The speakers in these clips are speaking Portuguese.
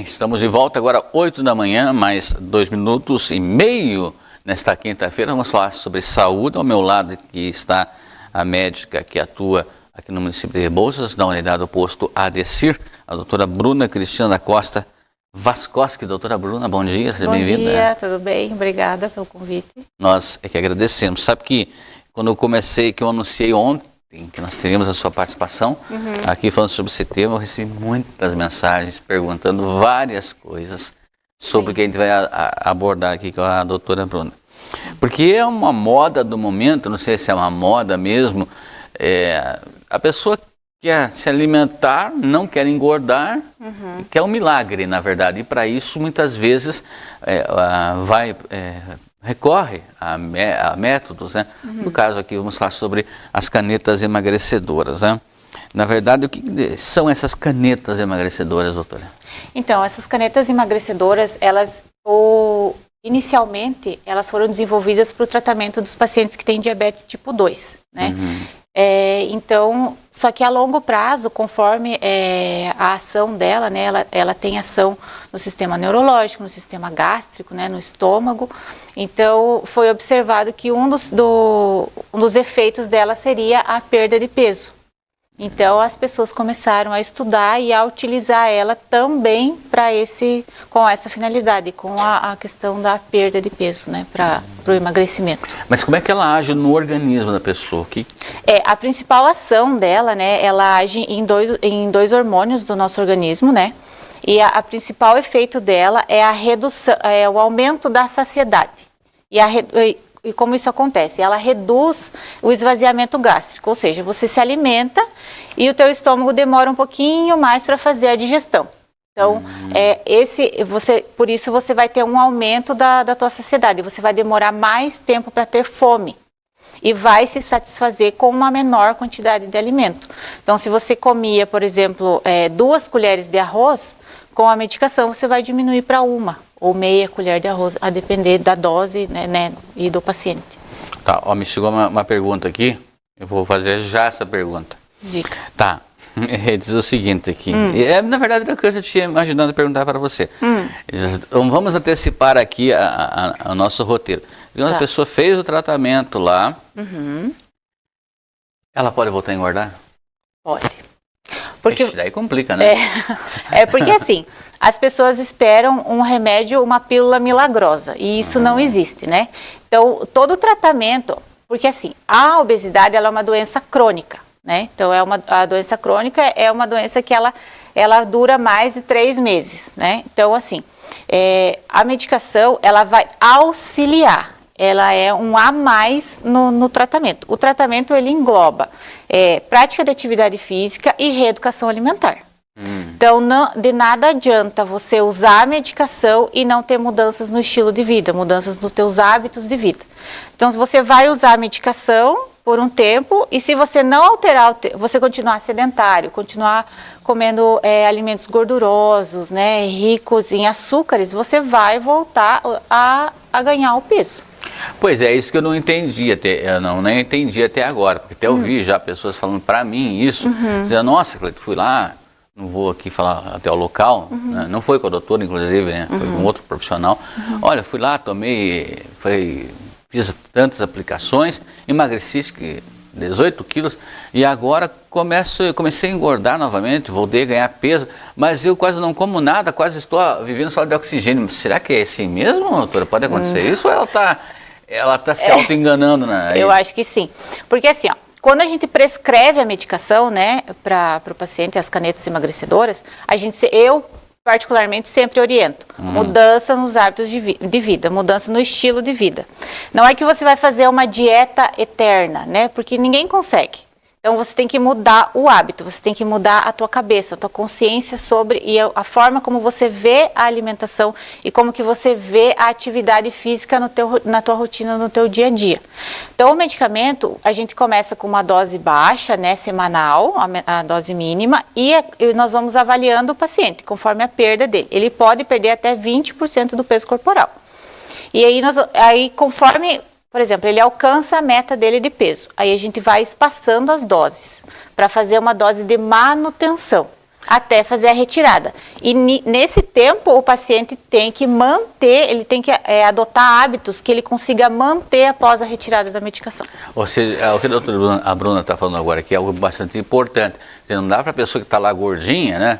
Estamos de volta agora, 8 da manhã, mais 2 minutos e meio nesta quinta-feira. Vamos falar sobre saúde. Ao meu lado aqui está a médica que atua aqui no município de Rebouças, da unidade do posto ADECIR, a doutora Bruna Cristina da Costa Vascoski. Doutora Bruna, bom dia, seja bem-vinda. Bom dia, tudo bem? Obrigada pelo convite. Nós é que agradecemos. Sabe que quando eu anunciei ontem que nós teríamos a sua participação aqui falando sobre esse tema, eu recebi muitas mensagens perguntando várias coisas sobre o que a gente vai abordar aqui com a doutora Bruna. Porque é uma moda do momento, não sei se é uma moda mesmo, a pessoa quer se alimentar, não quer engordar, quer um milagre, na verdade. E para isso, muitas vezes, recorre a métodos, né? No caso aqui, vamos falar sobre as canetas emagrecedoras, né? Na verdade, o que são essas canetas emagrecedoras, doutora? Então, essas canetas emagrecedoras, inicialmente, elas foram desenvolvidas para o tratamento dos pacientes que têm diabetes tipo 2, né? Então, só que a longo prazo, conforme a ação dela, né, ela tem ação no sistema neurológico, no sistema gástrico, né, no estômago. Então, foi observado que um dos efeitos dela seria a perda de peso. Então, as pessoas começaram a estudar e a utilizar ela também com essa finalidade, com a questão da perda de peso, né, para o emagrecimento. Mas como é que ela age no organismo da pessoa? A principal ação dela, né, ela age em dois hormônios do nosso organismo, né, e a principal efeito dela é a redução, o aumento da saciedade. E como isso acontece? Ela reduz o esvaziamento gástrico, ou seja, você se alimenta e o teu estômago demora um pouquinho mais para fazer a digestão. Então, por isso você vai ter um aumento da tua saciedade, você vai demorar mais tempo para ter fome e vai se satisfazer com uma menor quantidade de alimento. Então, se você comia, por exemplo, 2 colheres de arroz, com a medicação você vai diminuir para 1 ou meia colher de arroz, a depender da dose, né, e do paciente. Tá, me chegou uma pergunta aqui, eu vou fazer já essa pergunta. Dica. Tá, diz o seguinte aqui, na verdade era o que eu já tinha imaginado perguntar para você. Então vamos antecipar aqui o nosso roteiro. Então, a pessoa fez o tratamento lá, ela pode voltar a engordar? Pode. Porque daí complica, né? Porque assim, as pessoas esperam um remédio, uma pílula milagrosa, e isso não existe, né? Então, todo o tratamento, porque assim, a obesidade ela é uma doença crônica, né? Então, a doença crônica é uma doença que ela dura mais de 3 meses, né? Então, assim, a medicação, ela vai auxiliar, ela é um a mais no tratamento. O tratamento, ele engloba prática de atividade física e reeducação alimentar. Então, de nada adianta você usar a medicação e não ter mudanças no estilo de vida, mudanças nos teus hábitos de vida. Então, você vai usar a medicação por um tempo e se você não alterar, você continuar sedentário, continuar comendo alimentos gordurosos, né, ricos em açúcares, você vai voltar a ganhar o peso. Pois é, isso que eu não entendi nem entendi até agora, porque até ouvi já pessoas falando para mim isso, dizendo, nossa, Cleito, fui lá, não vou aqui falar até o local, né? Não foi com a doutora, inclusive, né? Foi com outro profissional. Olha, fui lá, fiz tantas aplicações, emagreci 18 quilos e agora comecei a engordar novamente, voltei a ganhar peso, mas eu quase não como nada, quase estou vivendo só de oxigênio. Será que é assim mesmo, doutora? Pode acontecer isso ou ela tá se auto-enganando? Eu acho que sim, porque assim, ó, quando a gente prescreve a medicação, né, para o paciente, as canetas emagrecedoras, eu particularmente sempre oriento mudança nos hábitos de vida, mudança no estilo de vida. Não é que você vai fazer uma dieta eterna, né, porque ninguém consegue. Então você tem que mudar o hábito, você tem que mudar a tua cabeça, a tua consciência sobre a forma como você vê a alimentação e como que você vê a atividade física na tua rotina, no teu dia a dia. Então o medicamento, a gente começa com uma dose baixa, né, semanal, a dose mínima, e nós vamos avaliando o paciente conforme a perda dele. Ele pode perder até 20% do peso corporal. E aí conforme Por exemplo, ele alcança a meta dele de peso. Aí a gente vai espaçando as doses para fazer uma dose de manutenção. até fazer a retirada. E nesse tempo o paciente tem que manter, ele tem que adotar hábitos que ele consiga manter após a retirada da medicação. Ou seja, o que a doutora Bruna está falando agora aqui é algo bastante importante. Não dá para a pessoa que está lá gordinha, né,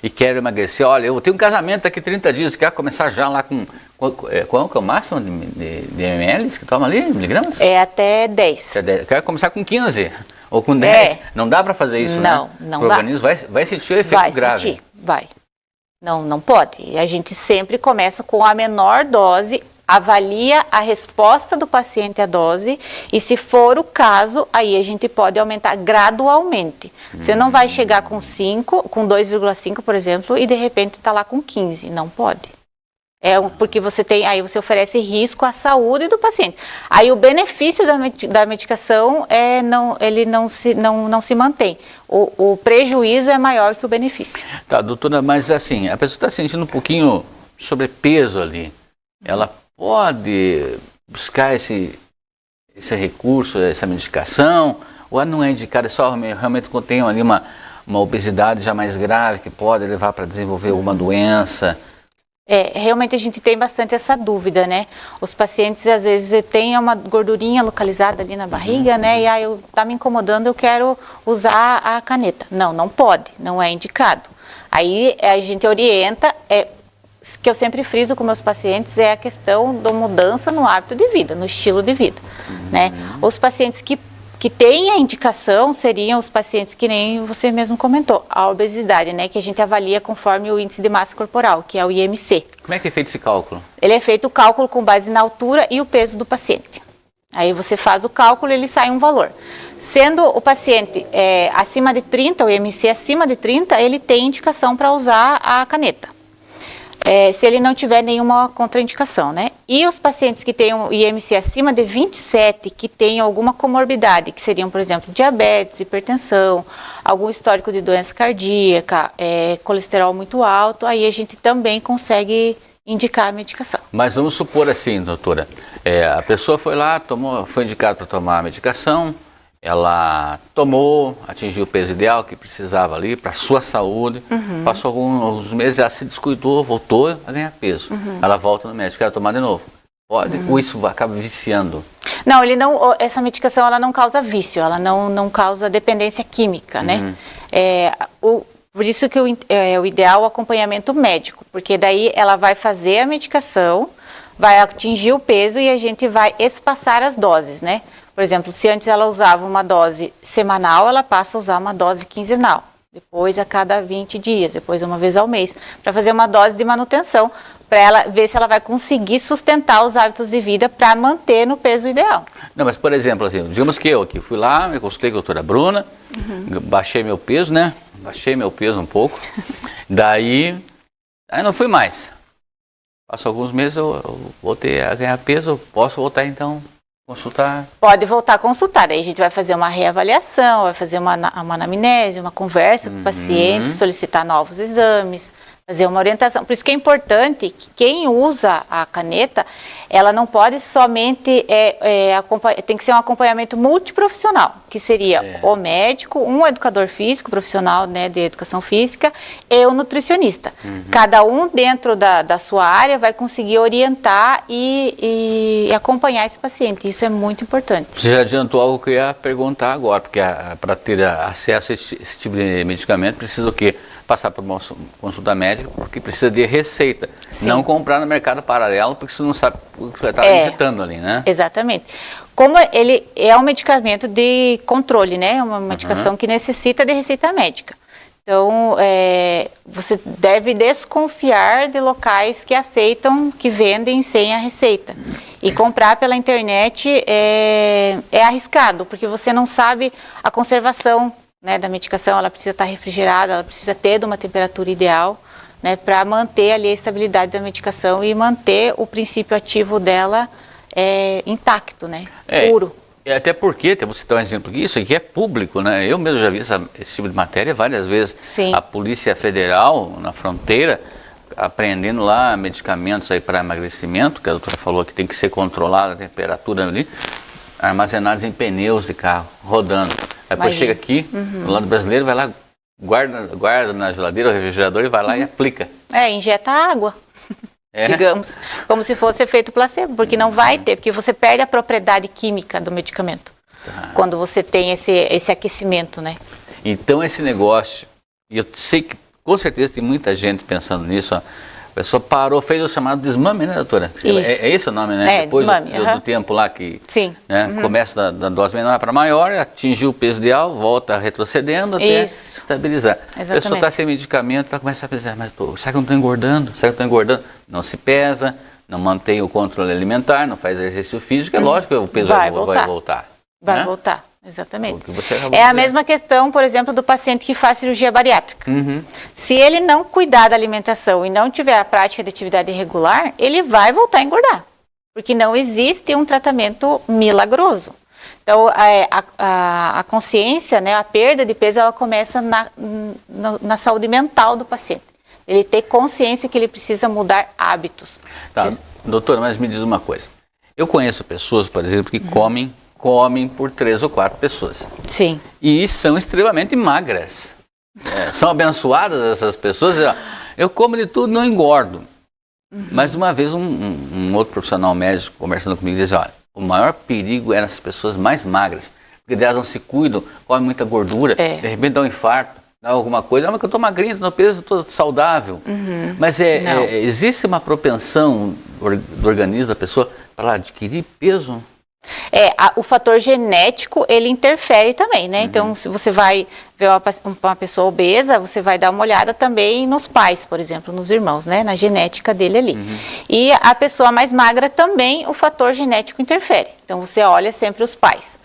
e quer emagrecer, olha, eu tenho um casamento daqui a 30 dias, quer começar já lá com qual que é o máximo de ml que toma ali, miligramas? É até 10. Quer começar com 15 ou com 10. Não dá para fazer isso, não, né? Não, o dá. organismo vai sentir o efeito grave. Vai. Não pode. A gente sempre começa com a menor dose, avalia a resposta do paciente à dose e, se for o caso, aí a gente pode aumentar gradualmente. Você não vai chegar com 2,5, por exemplo, e de repente está lá com 15. Não pode. Porque aí você oferece risco à saúde do paciente. Aí o benefício da medicação ele não se mantém. O prejuízo é maior que o benefício. Tá, doutora, mas assim, a pessoa está sentindo um pouquinho sobrepeso ali. Ela pode buscar esse recurso, essa medicação, ou não é indicada, só realmente contém ali uma obesidade já mais grave que pode levar para desenvolver alguma doença? Realmente a gente tem bastante essa dúvida, né? Os pacientes às vezes têm uma gordurinha localizada ali na barriga, né? E tá me incomodando, eu quero usar a caneta. Não pode, não é indicado. Aí a gente orienta, que eu sempre friso com meus pacientes, é a questão da mudança no hábito de vida, no estilo de vida, né? Os pacientes que têm a indicação seriam os pacientes que nem você mesmo comentou, a obesidade, né? Que a gente avalia conforme o índice de massa corporal, que é o IMC. Como é que é feito esse cálculo? Ele é feito o cálculo com base na altura e o peso do paciente. Aí você faz o cálculo e ele sai um valor. Sendo o paciente acima de 30, o IMC acima de 30, ele tem indicação para usar a caneta. Se ele não tiver nenhuma contraindicação, né? E os pacientes que têm um IMC acima de 27, que têm alguma comorbidade, que seriam, por exemplo, diabetes, hipertensão, algum histórico de doença cardíaca, colesterol muito alto, aí a gente também consegue indicar a medicação. Mas vamos supor assim, doutora, a pessoa foi lá, foi indicada para tomar a medicação, ela tomou, atingiu o peso ideal que precisava ali para a sua saúde, passou alguns meses, ela se descuidou, voltou a ganhar peso. Ela volta no médico, quer tomar de novo. Pode? Ou isso acaba viciando? Não, essa medicação ela não causa vício, ela não causa dependência química, né? Por isso que o ideal é o acompanhamento médico, porque daí ela vai fazer a medicação, vai atingir o peso e a gente vai espaçar as doses, né? Por exemplo, se antes ela usava uma dose semanal, ela passa a usar uma dose quinzenal. Depois a cada 20 dias, depois uma vez ao mês, para fazer uma dose de manutenção, para ela ver se ela vai conseguir sustentar os hábitos de vida para manter no peso ideal. Não, mas por exemplo, assim, digamos que eu aqui fui lá, me consultei com a doutora Bruna, baixei meu peso, né? Baixei meu peso um pouco, daí não fui mais. Passou alguns meses, eu voltei a ganhar peso, posso voltar então consultar? Pode voltar a consultar, aí a gente vai fazer uma reavaliação, vai fazer uma anamnese, uma conversa com o paciente, solicitar novos exames, fazer uma orientação. Por isso que é importante que quem usa a caneta, ela não pode somente, tem que ser um acompanhamento multiprofissional, que seria o médico, um educador físico, profissional, né, de educação física, e o nutricionista. Cada um dentro da sua área vai conseguir orientar e acompanhar esse paciente. Isso é muito importante. Você já adiantou algo que eu ia perguntar agora, porque para ter acesso a esse tipo de medicamento, precisa o quê? Passar por uma consulta médica, porque precisa de receita. Sim. Não comprar no mercado paralelo, porque você não sabe o que você está injetando ali, né? Exatamente. Como ele é um medicamento de controle, né? Uma medicação que necessita de receita médica. Então, você deve desconfiar de locais que aceitam, que vendem sem a receita. E comprar pela internet é arriscado, porque você não sabe a conservação, né, da medicação. Ela precisa estar refrigerada, ela precisa ter de uma temperatura ideal, né, para manter ali a estabilidade da medicação e manter o princípio ativo dela intacto, né, puro. Até porque, vou citar um exemplo aqui, isso aqui é público, né? Eu mesmo já vi esse tipo de matéria várias vezes. Sim. A Polícia Federal, na fronteira, apreendendo lá medicamentos aí para emagrecimento, que a doutora falou que tem que ser controlada a temperatura ali, armazenados em pneus de carro, rodando. Aí depois chega aqui, no lado brasileiro, vai lá, guarda na geladeira ou refrigerador e vai lá e aplica. Injeta água, digamos, como se fosse efeito placebo, porque não vai ter, porque você perde a propriedade química do medicamento, quando você tem esse aquecimento, né? Então esse negócio, e eu sei que com certeza tem muita gente pensando nisso, ó, a pessoa parou, fez o chamado desmame, né, doutora? É esse o nome, né? Depois desmame, do tempo lá que Sim. Né, começa da dose menor para maior, atingiu o peso ideal, volta retrocedendo até estabilizar. Exatamente. A pessoa está sem medicamento, ela começa a pensar, mas será que eu não estou engordando? Será que eu estou engordando? Não se pesa, não mantém o controle alimentar, não faz exercício físico, é lógico que o peso vai voltar. Vai né? voltar, exatamente. É a mesma questão, por exemplo, do paciente que faz cirurgia bariátrica. Se ele não cuidar da alimentação e não tiver a prática de atividade regular, ele vai voltar a engordar, porque não existe um tratamento milagroso. Então, a consciência, né, a perda de peso, ela começa na saúde mental do paciente. Ele ter consciência que ele precisa mudar hábitos. Tá. Doutora, mas me diz uma coisa. Eu conheço pessoas, por exemplo, que comem por 3 ou 4 pessoas. Sim. E são extremamente magras. São abençoadas essas pessoas. Eu como de tudo, não engordo. Mas uma vez um outro profissional médico conversando comigo disse, olha, o maior perigo eram as pessoas mais magras, porque elas não se cuidam, comem muita gordura, de repente dá um infarto, dá alguma coisa, mas que eu estou magrinha, estou no peso, estou saudável. Mas existe uma propensão do organismo da pessoa para adquirir peso? O fator genético, ele interfere também, né? Então, se você vai ver uma pessoa obesa, você vai dar uma olhada também nos pais, por exemplo, nos irmãos, né? Na genética dele ali. E a pessoa mais magra também, o fator genético interfere. Então, você olha sempre os pais.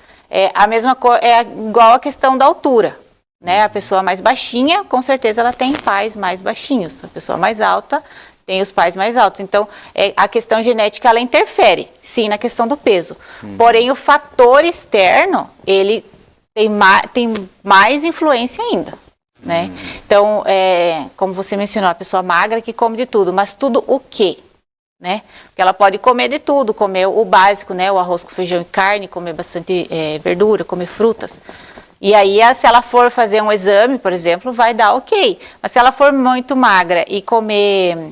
A mesma coisa, é igual a questão da altura, né? A pessoa mais baixinha, com certeza ela tem pais mais baixinhos. A pessoa mais alta tem os pais mais altos. Então, a questão genética, ela interfere, sim, na questão do peso. Porém, o fator externo, ele tem mais influência ainda, né? Então, como você mencionou, a pessoa magra que come de tudo, mas tudo o quê? Né? Porque ela pode comer de tudo, comer o básico, né? O arroz com feijão e carne, comer bastante verdura, comer frutas. E aí, se ela for fazer um exame, por exemplo, vai dar ok. Mas se ela for muito magra e comer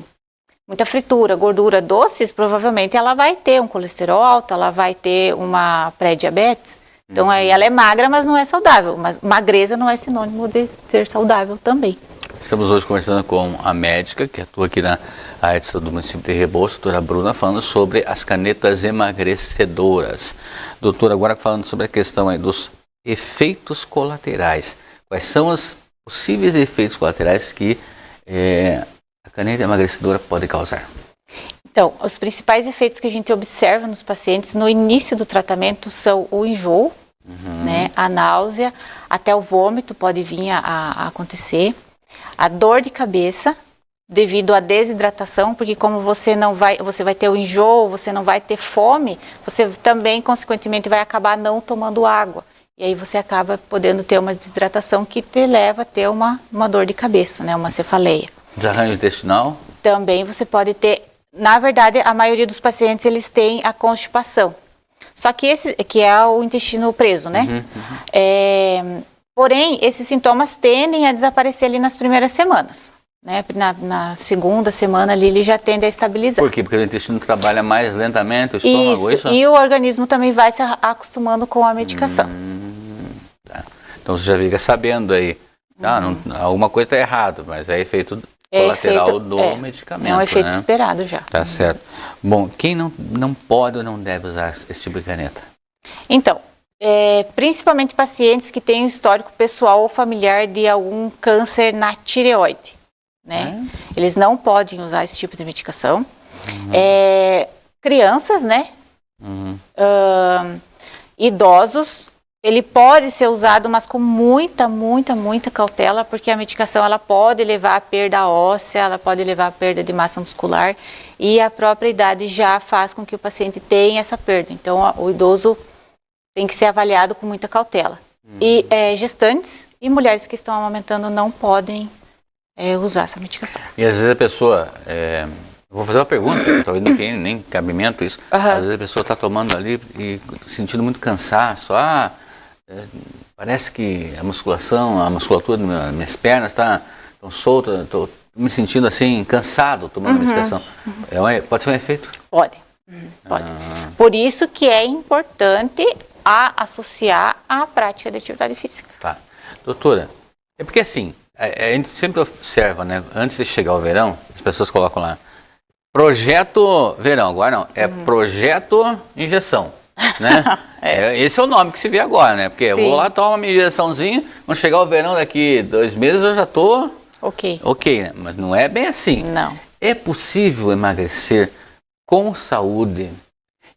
muita fritura, gordura, doces, provavelmente ela vai ter um colesterol alto, ela vai ter uma pré-diabetes. Então, aí ela é magra, mas não é saudável. Mas magreza não é sinônimo de ser saudável também. Estamos hoje conversando com a médica que atua aqui na área de saúde do município de Rebouças, doutora Bruna, falando sobre as canetas emagrecedoras. Doutora, agora falando sobre a questão aí dos efeitos colaterais. Quais são os possíveis efeitos colaterais que a caneta emagrecedora pode causar? Então, os principais efeitos que a gente observa nos pacientes no início do tratamento são o enjoo, né, a náusea, até o vômito pode vir a acontecer, a dor de cabeça devido à desidratação, porque como você vai ter o enjoo, você não vai ter fome, você também, consequentemente, vai acabar não tomando água. E aí você acaba podendo ter uma desidratação que te leva a ter uma dor de cabeça, né, uma cefaleia. Desarranjo intestinal? Também você pode ter, na verdade, a maioria dos pacientes, eles têm a constipação. Só que que é o intestino preso, né? Porém, esses sintomas tendem a desaparecer ali nas primeiras semanas. Né? Na segunda semana ali, ele já tende a estabilizar. Por quê? Porque o intestino trabalha mais lentamente, o estômago, isso? E o organismo também vai se acostumando com a medicação. Tá. Então você já fica sabendo aí, alguma coisa está errado, mas é efeito colateral do medicamento. É um efeito esperado já. Tá certo. Bom, quem não pode ou não deve usar esse tipo de caneta? Então, principalmente pacientes que têm um histórico pessoal ou familiar de algum câncer na tireoide, né? Eles não podem usar esse tipo de medicação. Crianças, né? Idosos, ele pode ser usado, mas com muita cautela, porque a medicação ela pode levar à perda óssea, ela pode levar à perda de massa muscular, e a própria idade já faz com que o paciente tenha essa perda. Então, o idoso tem que ser avaliado com muita cautela. E gestantes e mulheres que estão amamentando não podem usar essa medicação. E às vezes a pessoa... vou fazer uma pergunta, talvez não tenha nem cabimento isso. Às vezes a pessoa está tomando ali e sentindo muito cansaço. Parece que a musculatura das minhas pernas estão soltas, estou me sentindo assim, cansado tomando medicação. Pode ser um efeito? Pode. Pode. Por isso que é importante associar a prática de atividade física. Tá. Doutora, é porque assim, a gente sempre observa, né? Antes de chegar o verão, as pessoas colocam lá, projeto verão, agora não, é projeto injeção, né? Esse é o nome que se vê agora, né? Porque eu vou lá, tomo uma injeçãozinha, quando chegar o verão daqui 2 meses eu já tô ok, né? Mas não é bem assim. Não. É possível emagrecer com saúde?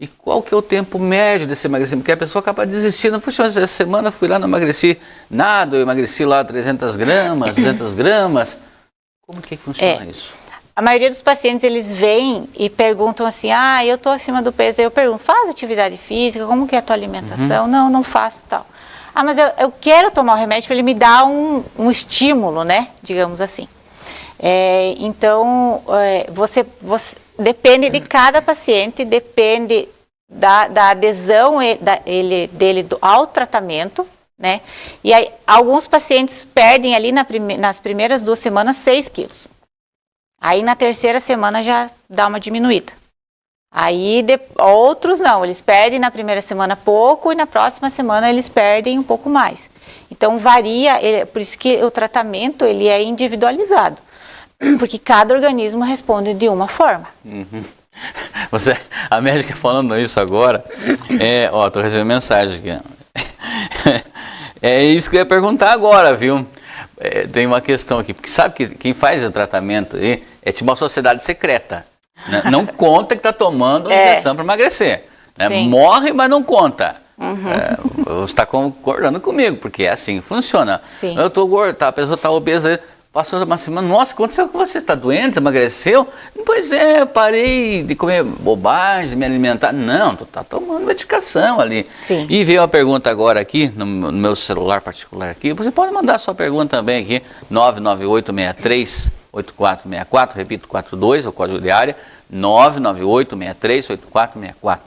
E qual que é o tempo médio desse emagrecimento? Porque a pessoa acaba desistindo. Puxa, essa semana fui lá, não emagreci nada, eu emagreci lá 300 gramas, 200 gramas. Como que funciona isso? A maioria dos pacientes, eles vêm e perguntam assim, eu estou acima do peso. Aí eu pergunto, faz atividade física? Como que é a tua alimentação? Não faço tal. Mas eu quero tomar o remédio para ele me dar um estímulo, né? Digamos assim. Então, você depende de cada paciente, depende da adesão dele ao tratamento, né? E aí, alguns pacientes perdem ali nas primeiras 2 semanas 6 quilos. Aí na 3ª semana já dá uma diminuída. Aí outros não, eles perdem na primeira semana pouco e na próxima semana eles perdem um pouco mais. Então varia, por isso que o tratamento ele é individualizado. Porque cada organismo responde de uma forma. A médica falando isso agora, tô recebendo mensagem aqui. É isso que eu ia perguntar agora, viu? Tem uma questão aqui, porque sabe que quem faz o tratamento é tipo uma sociedade secreta. Né? Não conta que está tomando injeção para emagrecer. Né? Morre, mas não conta. Você está concordando comigo, porque é assim que funciona. Sim. Eu estou gordo, a pessoa está obesa, passou uma semana, nossa, o que aconteceu com você? Está doente, emagreceu? Pois eu parei de comer bobagem, me alimentar. Não, tu está tomando medicação ali. Sim. E veio uma pergunta agora aqui, no meu celular particular aqui, você pode mandar sua pergunta também aqui, 99863-8464, repito, 42, é o código de área, 99863-8464.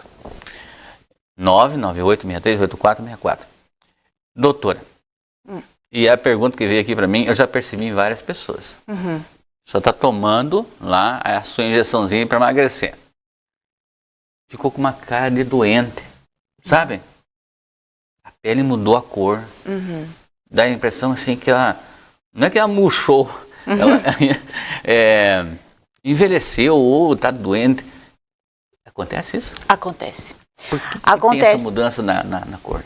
99863-8464. Doutora, e a pergunta que veio aqui para mim, eu já percebi em várias pessoas. Só está tomando lá a sua injeçãozinha para emagrecer. Ficou com uma cara de doente, sabe? A pele mudou a cor. Dá a impressão assim que ela, não é que ela murchou, ela envelheceu ou está doente. Acontece isso? Acontece. Por que tem essa mudança na cor?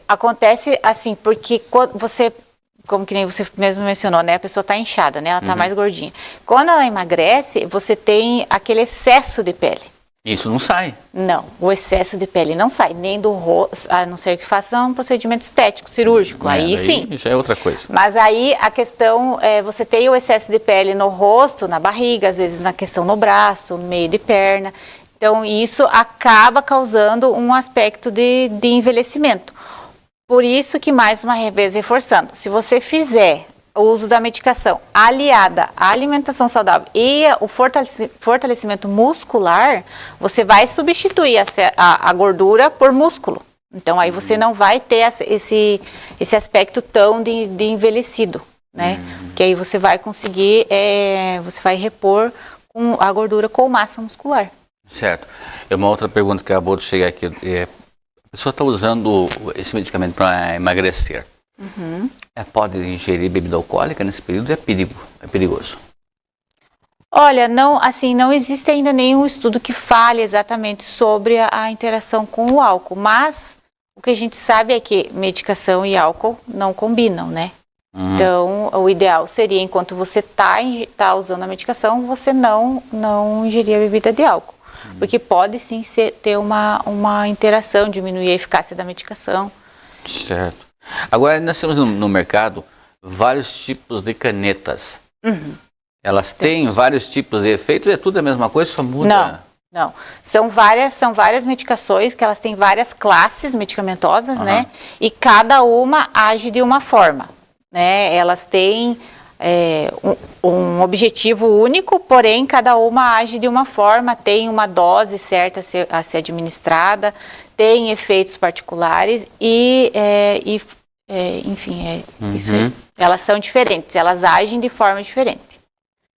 Acontece assim, porque quando você, como que nem você mesmo mencionou, né? A pessoa está inchada, né? Ela está mais gordinha. Quando ela emagrece, você tem aquele excesso de pele. Isso não sai? Não, o excesso de pele não sai, nem do rosto, a não ser que faça um procedimento estético, cirúrgico, aí sim. Já é outra coisa. Mas aí a questão é, você tem o excesso de pele no rosto, na barriga, às vezes na questão no braço, no meio de perna. Então, isso acaba causando um aspecto de envelhecimento. Por isso que, mais uma vez, reforçando, se você fizer o uso da medicação aliada à alimentação saudável e o fortalecimento muscular, você vai substituir a gordura por músculo. Então, aí você não vai ter esse aspecto tão de envelhecido, né? Que aí você vai conseguir, você vai repor a gordura com massa muscular. Certo. É uma outra pergunta que acabou de chegar aqui. A pessoa está usando esse medicamento para emagrecer. Pode ingerir bebida alcoólica nesse período? É perigoso? Olha, não existe ainda nenhum estudo que fale exatamente sobre a interação com o álcool, mas o que a gente sabe é que medicação e álcool não combinam, né? Então, o ideal seria, enquanto você tá usando a medicação, você não ingerir a bebida de álcool. Porque pode sim ter uma interação, diminuir a eficácia da medicação. Certo. Agora, nós temos no mercado vários tipos de canetas. Elas têm vários tipos de efeitos, é tudo a mesma coisa, só muda? Não. São várias medicações, que elas têm várias classes medicamentosas, né? E cada uma age de uma forma, né? Elas têm um objetivo único, porém cada uma age de uma forma, tem uma dose certa a ser administrada, tem efeitos particulares e enfim, isso aí. Elas são diferentes, elas agem de forma diferente.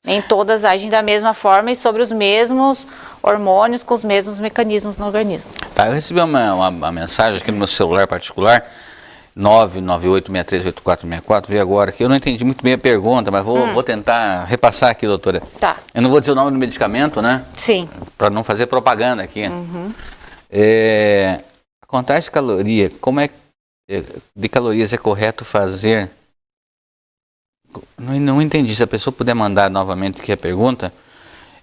Nem todas agem da mesma forma e sobre os mesmos hormônios, com os mesmos mecanismos no organismo. Tá, eu recebi uma mensagem aqui no meu celular particular, 998638464, vi agora aqui. Eu não entendi muito bem a pergunta, mas vou tentar repassar aqui, doutora. Tá. Eu não vou dizer o nome do medicamento, né? Sim. Para não fazer propaganda aqui. A contagem de caloria, de calorias é correto fazer? Não entendi. Se a pessoa puder mandar novamente aqui a pergunta,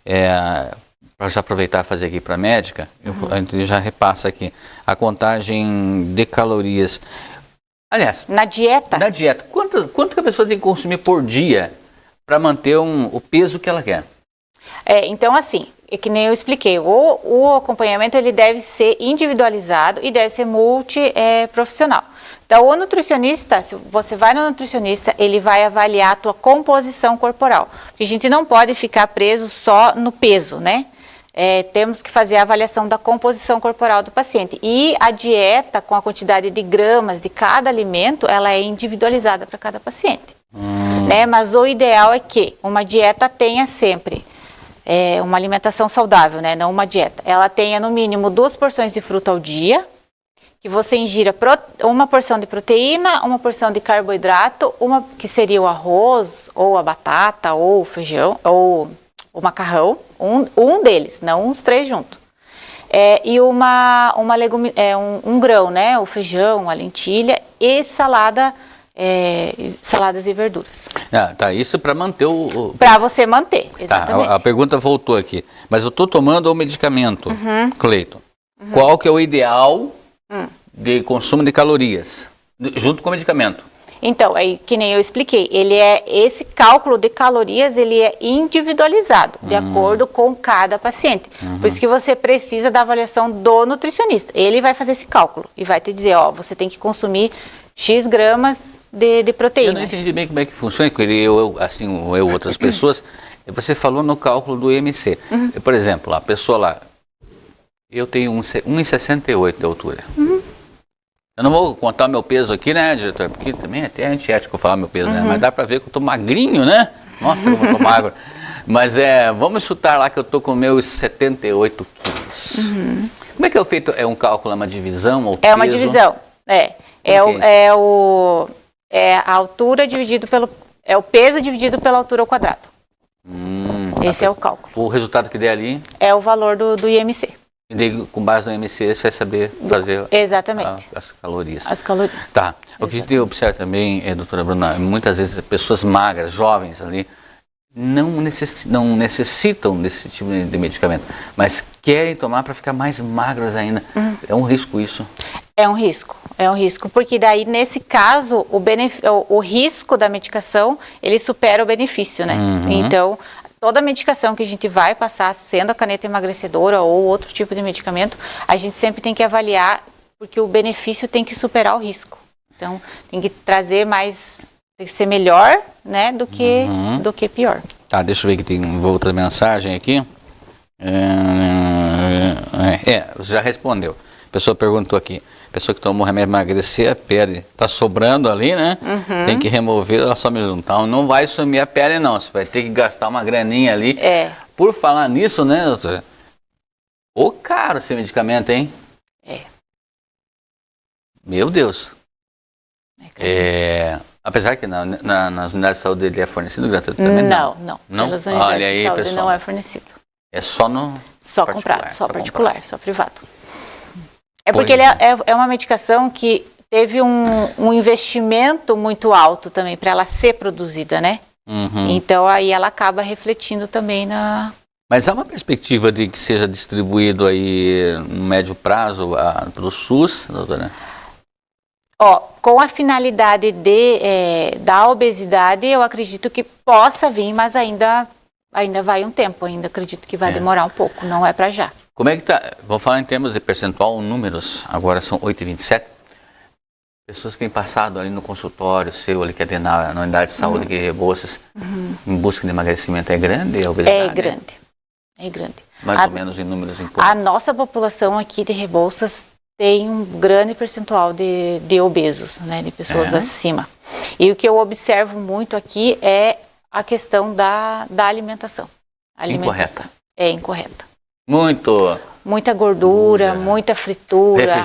para já aproveitar e fazer aqui para a médica, a gente já repassa aqui. A contagem de calorias. Aliás, na dieta? Na dieta. Quanto que a pessoa tem que consumir por dia para manter o peso que ela quer? Então assim, que nem eu expliquei, o acompanhamento ele deve ser individualizado e deve ser multiprofissional. Então o nutricionista, se você vai no nutricionista, ele vai avaliar a tua composição corporal. Porque a gente não pode ficar preso só no peso, né? Temos que fazer a avaliação da composição corporal do paciente. E a dieta, com a quantidade de gramas de cada alimento, ela é individualizada para cada paciente. Né? Mas o ideal é que uma dieta tenha sempre uma alimentação saudável, né? Não uma dieta. Ela tenha no mínimo 2 porções de fruta ao dia, que você ingira uma porção de proteína, uma porção de carboidrato, uma que seria o arroz, ou a batata, ou o feijão, ou o macarrão, um deles, não os 3 juntos. E um grão, né? O feijão, a lentilha e saladas e verduras. Tá, isso para manter Para você manter, exatamente. Tá, a pergunta voltou aqui. Mas eu estou tomando o medicamento, Cleiton. Qual que é o ideal de consumo de calorias, junto com o medicamento? Então, que nem eu expliquei, esse cálculo de calorias, ele é individualizado, de acordo com cada paciente. Por isso que você precisa da avaliação do nutricionista. Ele vai fazer esse cálculo e vai te dizer, você tem que consumir X gramas de proteína. Eu não entendi bem como é que funciona, outras pessoas. Você falou no cálculo do IMC. Por exemplo, a pessoa lá, eu tenho 1,68 de altura. Eu não vou contar meu peso aqui, né, diretor? Porque também é até antiético falar meu peso, né? Mas dá pra ver que eu tô magrinho, né? Nossa, eu vou tô magro. Mas vamos chutar lá que eu tô com meus 78 quilos. Como é que é feito? É um cálculo, é uma divisão? Ou uma divisão, a altura dividido pelo... É o peso dividido pela altura ao quadrado. Esse é o cálculo. O resultado que der ali? É o valor do IMC. E daí, com base no IMC, você vai saber fazer as calorias. As calorias. Tá. O que a gente observa também, doutora Bruna, muitas vezes pessoas magras, jovens ali, não necessitam desse tipo de medicamento, mas querem tomar para ficar mais magras ainda. É um risco isso? É um risco, porque daí, nesse caso, o risco da medicação, ele supera o benefício, né? Então, toda medicação que a gente vai passar, sendo a caneta emagrecedora ou outro tipo de medicamento, a gente sempre tem que avaliar, porque o benefício tem que superar o risco. Então, tem que trazer tem que ser melhor, né, do que pior. Tá, deixa eu ver que tem outra mensagem aqui. Você já respondeu. A pessoa perguntou aqui. A pessoa que tomou remédio para emagrecer, a pele está sobrando ali, né? Tem que remover, ela some junto. Então, não vai sumir a pele, não. Você vai ter que gastar uma graninha ali. Por falar nisso, né, doutora? Caro esse medicamento, hein? Meu Deus. Apesar que nas unidades de saúde ele é fornecido gratuitamente? Não. Pelas unidades de saúde pessoal. Não é fornecido. É só no Só comprado, só particular, só privado. Porque ele é uma medicação que teve um investimento muito alto também para ela ser produzida, né? Então aí ela acaba refletindo também na... Mas há uma perspectiva de que seja distribuído aí no médio prazo pelo SUS, doutora? Com a finalidade da obesidade, eu acredito que possa vir, mas ainda vai um tempo, ainda acredito que vai demorar um pouco, não é para já. Como é que tá? Vou falar em termos de percentual, números, agora são 8h27. Pessoas que têm passado ali no consultório seu, ali que é na unidade de saúde, que Rebouças, em busca de emagrecimento, é grande a obesidade? É grande. Mais ou menos em números importantes. A nossa população aqui de Rebouças tem um grande percentual de obesos, né, de pessoas acima. E o que eu observo muito aqui é a questão da alimentação. Incorreta. É incorreta. Muita gordura, muita fritura.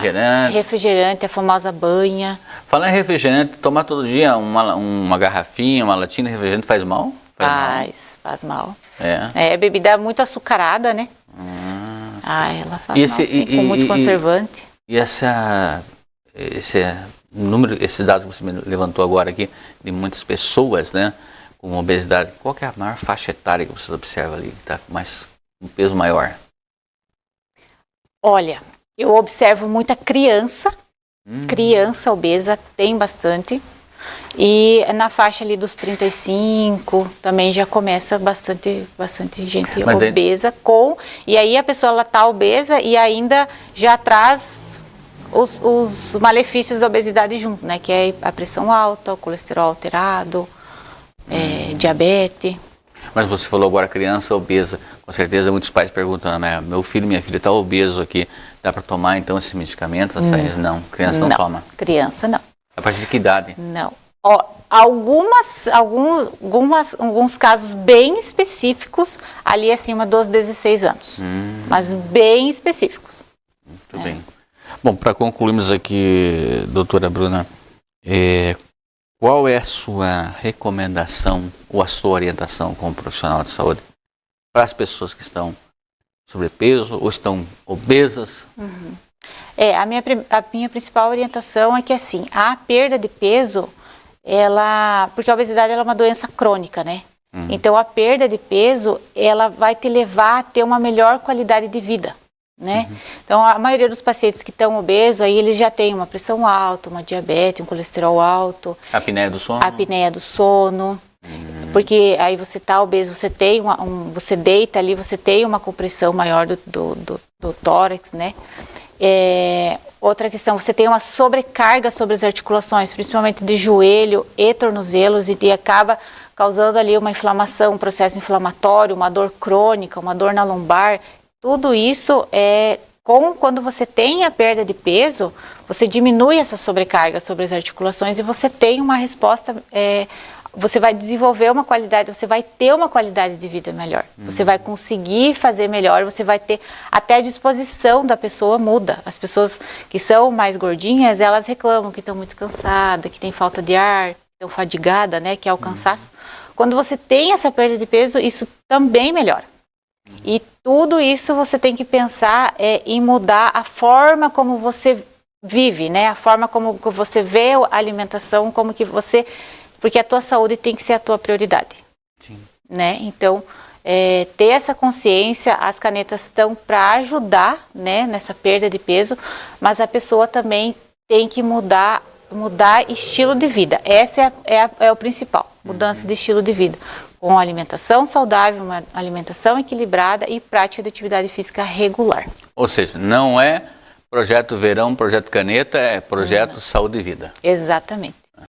Refrigerante. A famosa banha. Falar em refrigerante, tomar todo dia uma garrafinha, uma latinha de refrigerante faz mal? Faz mal. É Bebida muito açucarada, né? Ela faz mal, sim, com muito conservante. E esse número, esses dados que você me levantou agora aqui, de muitas pessoas, né, com obesidade, qual que é a maior faixa etária que você observa ali, que está com um peso maior? Olha, eu observo muita criança, criança obesa, tem bastante, e na faixa ali dos 35, também já começa bastante gente obesa, e aí a pessoa ela tá obesa e ainda já traz os malefícios da obesidade junto, né, que é a pressão alta, o colesterol alterado, diabetes. Mas você falou agora criança obesa, com certeza muitos pais perguntam, meu filho, minha filha está obeso aqui, dá para tomar então esse medicamento? Não, criança não toma. Criança não. A partir de que idade? Não. Alguns casos bem específicos, ali acima dos 16 anos, mas bem específicos. Muito bem. Bom, para concluirmos aqui, doutora Bruna, qual é a sua recomendação ou a sua orientação como profissional de saúde para as pessoas que estão sobrepeso ou estão obesas? A minha principal orientação é que, assim, a perda de peso, porque a obesidade ela é uma doença crônica, né? Então, a perda de peso, ela vai te levar a ter uma melhor qualidade de vida, né? Então, a maioria dos pacientes que estão obesos, aí eles já têm uma pressão alta, uma diabetes, um colesterol alto. A apneia do sono? A apneia do sono. Porque aí você está obeso, você tem você deita ali, você tem uma compressão maior do tórax, né? Outra questão, você tem uma sobrecarga sobre as articulações, principalmente de joelho e tornozelos, e acaba causando ali uma inflamação, um processo inflamatório, uma dor crônica, uma dor na lombar. Tudo isso quando você tem a perda de peso, você diminui essa sobrecarga sobre as articulações e você tem uma resposta, você vai desenvolver uma qualidade, você vai ter uma qualidade de vida melhor. Você vai conseguir fazer melhor, você vai ter, até a disposição da pessoa muda. As pessoas que são mais gordinhas, elas reclamam que estão muito cansadas, que tem falta de ar, estão fadigadas, né, que é o cansaço. Quando você tem essa perda de peso, isso também melhora. E tudo isso você tem que pensar em mudar a forma como você vive, né? A forma como você vê a alimentação, porque a tua saúde tem que ser a tua prioridade. Sim. Né? Então, ter essa consciência, as canetas estão para ajudar, né, nessa perda de peso, mas a pessoa também tem que mudar estilo de vida. Essa é o principal, mudança de estilo de vida. Com alimentação saudável, uma alimentação equilibrada e prática de atividade física regular. Ou seja, não é projeto verão, projeto caneta, é projeto saúde e vida. Exatamente.